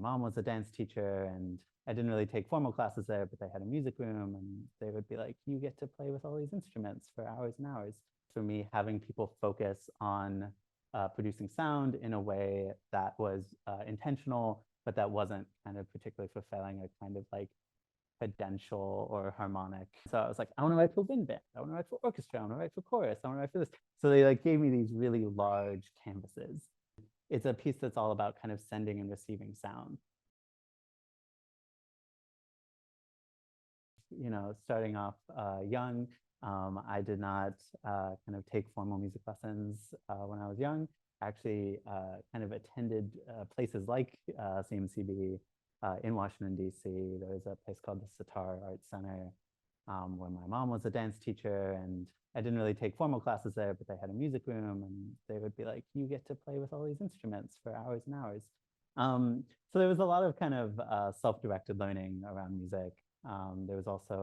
mom was a dance teacher, and I didn't really take formal classes there, but they had a music room, and they would be like, you get to play with all these instruments for hours and hours. For me, having people focus on producing sound in a way that was intentional, but that wasn't kind of particularly fulfilling a kind of like cadential or harmonic. So I was like, I want to write for wind band, I want to write for orchestra, I want to write for chorus, I want to write for this. So they like gave me these really large canvases. It's a piece that's all about kind of sending and receiving sound. You know, starting off young, I did not kind of take formal music lessons when I was young. Actually, kind of attended places like CMCB in Washington, D.C. There was a place called the Sitar Art Center where my mom was a dance teacher, and I didn't really take formal classes there, but they had a music room, and they would be like, you get to play with all these instruments for hours and hours. So there was a lot of kind of self-directed learning around music. There was also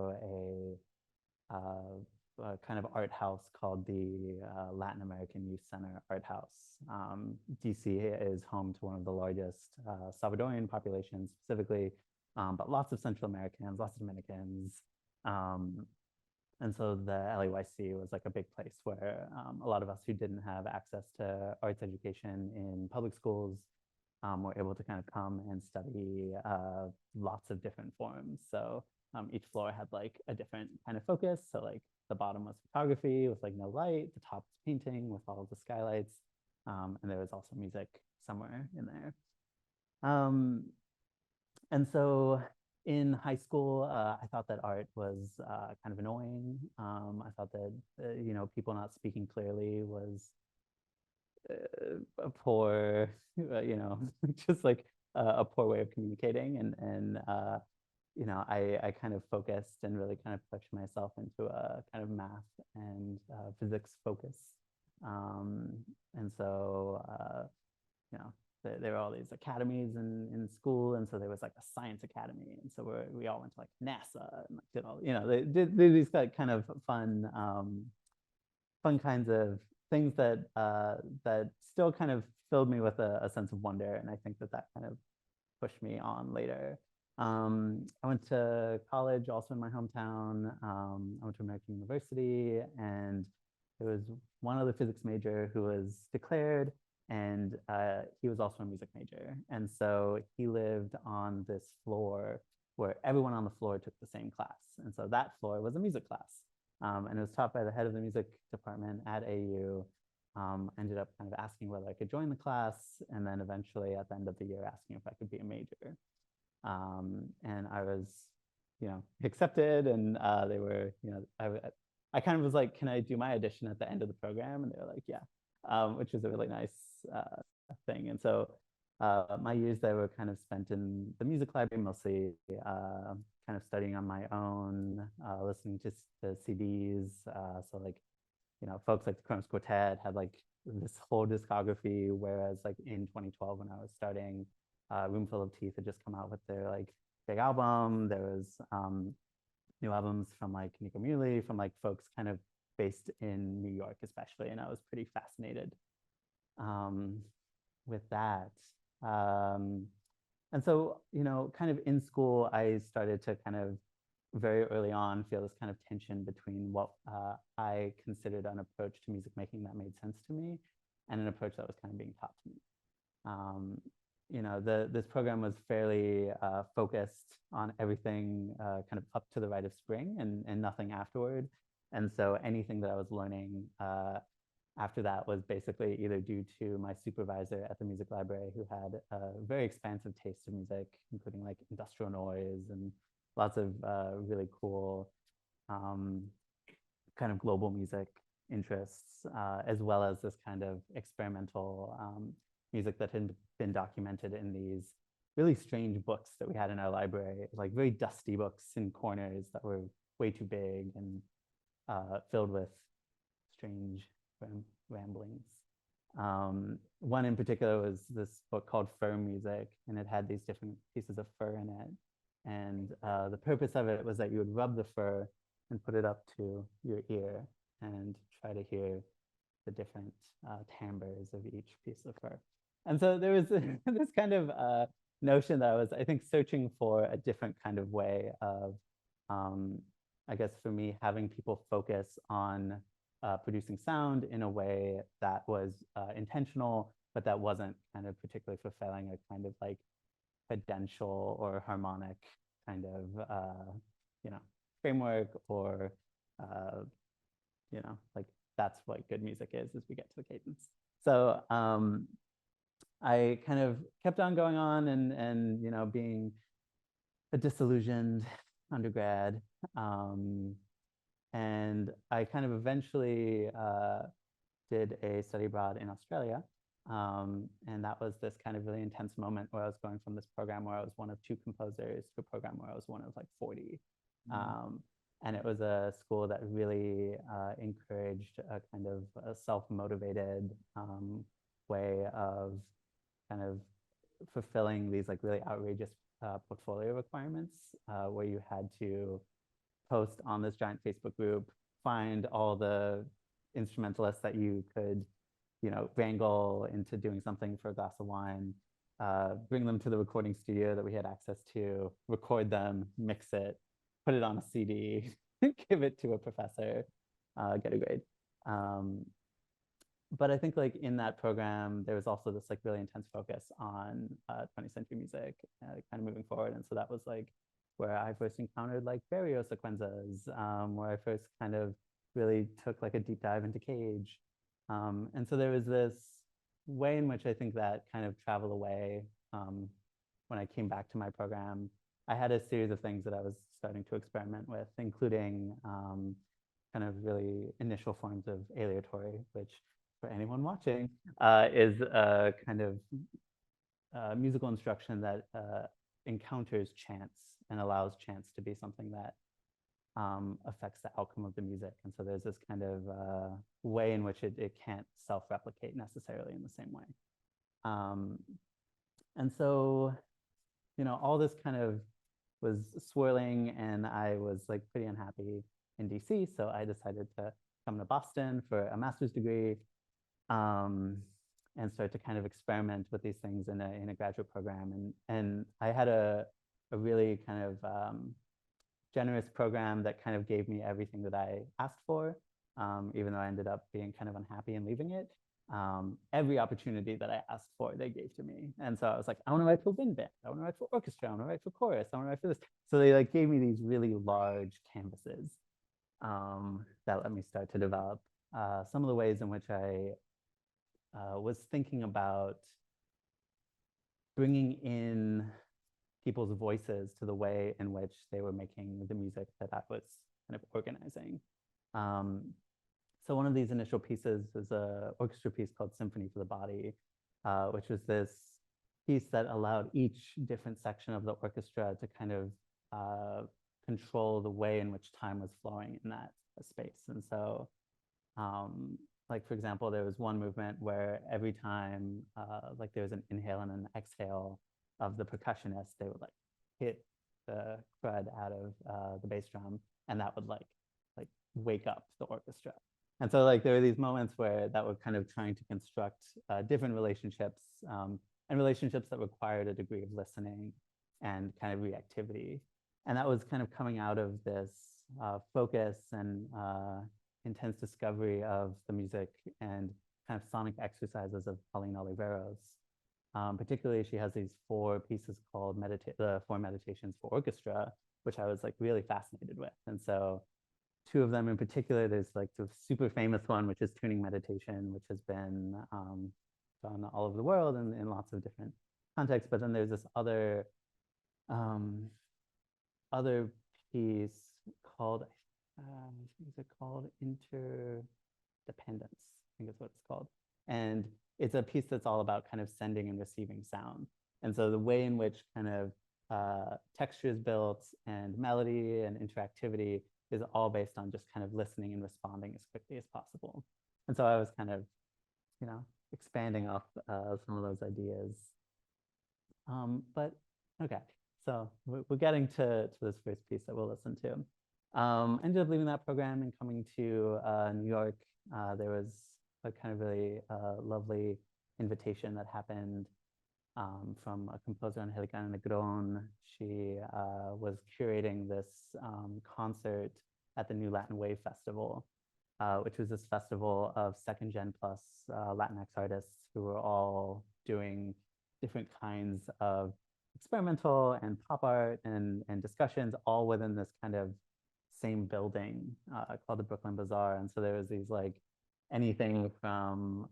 a kind of art house called the Latin American Youth Center Art House. DC is home to one of the largest Salvadorian populations specifically, but lots of Central Americans, lots of Dominicans. And so the LAYC was like a big place where a lot of us who didn't have access to arts education in public schools were able to kind of come and study lots of different forms. So each floor had like a different kind of focus. So like the bottom was photography with like no light, the top was painting with all of the skylights, and there was also music somewhere in there. And so in high school, I thought that art was kind of annoying. I thought that, you know, people not speaking clearly was a poor, you know, just like a poor way of communicating. And you know, I kind of focused and really kind of pushed myself into a kind of math and physics focus. And so, you know, there were all these academies in school, and so there was like a science academy, and so we all went to like NASA and like did all, you know, they did these kind of fun fun kinds of things that that still kind of filled me with a sense of wonder, and I think that that kind of pushed me on later. I went to college also in my hometown. I went to American University, and there was one other physics major who was declared, and he was also a music major. And so he lived on this floor where everyone on the floor took the same class. And so that floor was a music class. And it was taught by the head of the music department at AU. Ended up kind of asking whether I could join the class, and then eventually at the end of the year asking if I could be a major. And I was, you know, accepted, and they were, you know, I kind of was like, can I do my audition at the end of the program? And they were like, yeah, which was a really nice thing. And so my years there were kind of spent in the music library, mostly kind of studying on my own, listening to CDs. So like, you know, folks like the Crumbs Quartet had like this whole discography, whereas like in 2012 when I was starting, Roomful of Teeth had just come out with their like big album. There was new albums from like Nico Muhly, from like folks kind of based in New York especially, and I was pretty fascinated with that. And so, you know, kind of in school, I started to kind of very early on feel this kind of tension between what I considered an approach to music making that made sense to me and an approach that was kind of being taught to me. You know, this program was fairly focused on everything kind of up to the rite of spring and nothing afterward. And so anything that I was learning after that was basically either due to my supervisor at the music library, who had a very expansive taste of music, including like industrial noise and lots of really cool kind of global music interests, as well as this kind of experimental music that had been documented in these really strange books that we had in our library, like very dusty books in corners that were way too big and filled with strange ramblings. One in particular was this book called Fur Music, and it had these different pieces of fur in it. And the purpose of it was that you would rub the fur and put it up to your ear and try to hear the different timbres of each piece of fur. And so there was this kind of notion that I was, I think, searching for a different kind of way of, I guess for me, having people focus on producing sound in a way that was intentional, but that wasn't kind of particularly fulfilling a kind of like cadential or harmonic kind of, you know, framework or, you know, like that's what good music is we get to the cadence. So I kind of kept on going on and you know, being a disillusioned undergrad. And I kind of eventually did a study abroad in Australia. And that was this kind of really intense moment where I was going from this program where I was one of 2 composers to a program where I was one of like 40. And it was a school that really encouraged a kind of a self-motivated way of kind of fulfilling these like really outrageous portfolio requirements where you had to post on this giant Facebook group, find all the instrumentalists that you could, you know, wrangle into doing something for a glass of wine, bring them to the recording studio that we had access to, record them, mix it, put it on a CD, give it to a professor, get a grade. But I think like in that program, there was also this like really intense focus on 20th century music kind of moving forward. And so that was like where I first encountered like barrio sequenzas, where I first kind of really took like a deep dive into Cage. And so there was this way in which I think that kind of traveled away when I came back to my program. I had a series of things that I was starting to experiment with, including kind of really initial forms of aleatory, which for anyone watching is a kind of musical instruction that encounters chance and allows chance to be something that affects the outcome of the music. And so there's this kind of way in which it can't self-replicate necessarily in the same way. And so, you know, all this kind of was swirling and I was like pretty unhappy in DC. So I decided to come to Boston for a master's degree and start to kind of experiment with these things in a graduate program. And I had a really kind of generous program that kind of gave me everything that I asked for, even though I ended up being kind of unhappy and leaving it. Every opportunity that I asked for, they gave to me. And so I was like, I want to write for wind band, I want to write for orchestra, I want to write for chorus, I want to write for this. So they like gave me these really large canvases that let me start to develop some of the ways in which I was thinking about bringing in people's voices to the way in which they were making the music that I was kind of organizing. So one of these initial pieces is an orchestra piece called Symphony for the Body, which was this piece that allowed each different section of the orchestra to kind of control the way in which time was flowing in that space. And so, like, for example, there was one movement where every time like there was an inhale and an exhale of the percussionist, they would like hit the crud out of the bass drum, and that would like wake up the orchestra. And so like there were these moments where that were kind of trying to construct different relationships and relationships that required a degree of listening and kind of reactivity. And that was kind of coming out of this focus and intense discovery of the music and kind of sonic exercises of Pauline Oliveros. Particularly, she has these 4 pieces called the 4 Meditations for Orchestra, which I was like really fascinated with. And so 2 of them in particular, there's like the super famous one, which is Tuning Meditation, which has been done all over the world and in lots of different contexts. But then there's this other piece called, is it called Interdependence? I think is what it's called. And it's a piece that's all about kind of sending and receiving sound. And so the way in which kind of texture is built and melody and interactivity is all based on just kind of listening and responding as quickly as possible. And so I was kind of, you know, expanding off some of those ideas. But okay, so we're getting to this first piece that we'll listen to. I ended up leaving that program and coming to New York. There was a kind of really lovely invitation that happened from a composer, Angelica Negron. She was curating this concert at the New Latin Wave Festival, which was this festival of second gen plus Latinx artists who were all doing different kinds of experimental and pop art and discussions all within this kind of same building called the Brooklyn Bazaar. And so there was these like anything from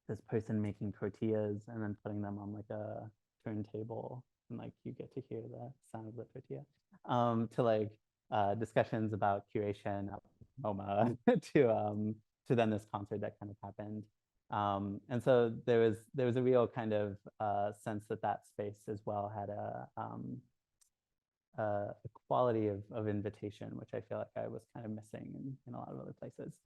this person making tortillas and then putting them on like a turntable and like you get to hear the sound of the tortilla, to like discussions about curation at MoMA to then this concert that kind of happened. And so there was a real kind of sense that that space as well had a quality of invitation, which I feel like I was kind of missing in a lot of other places.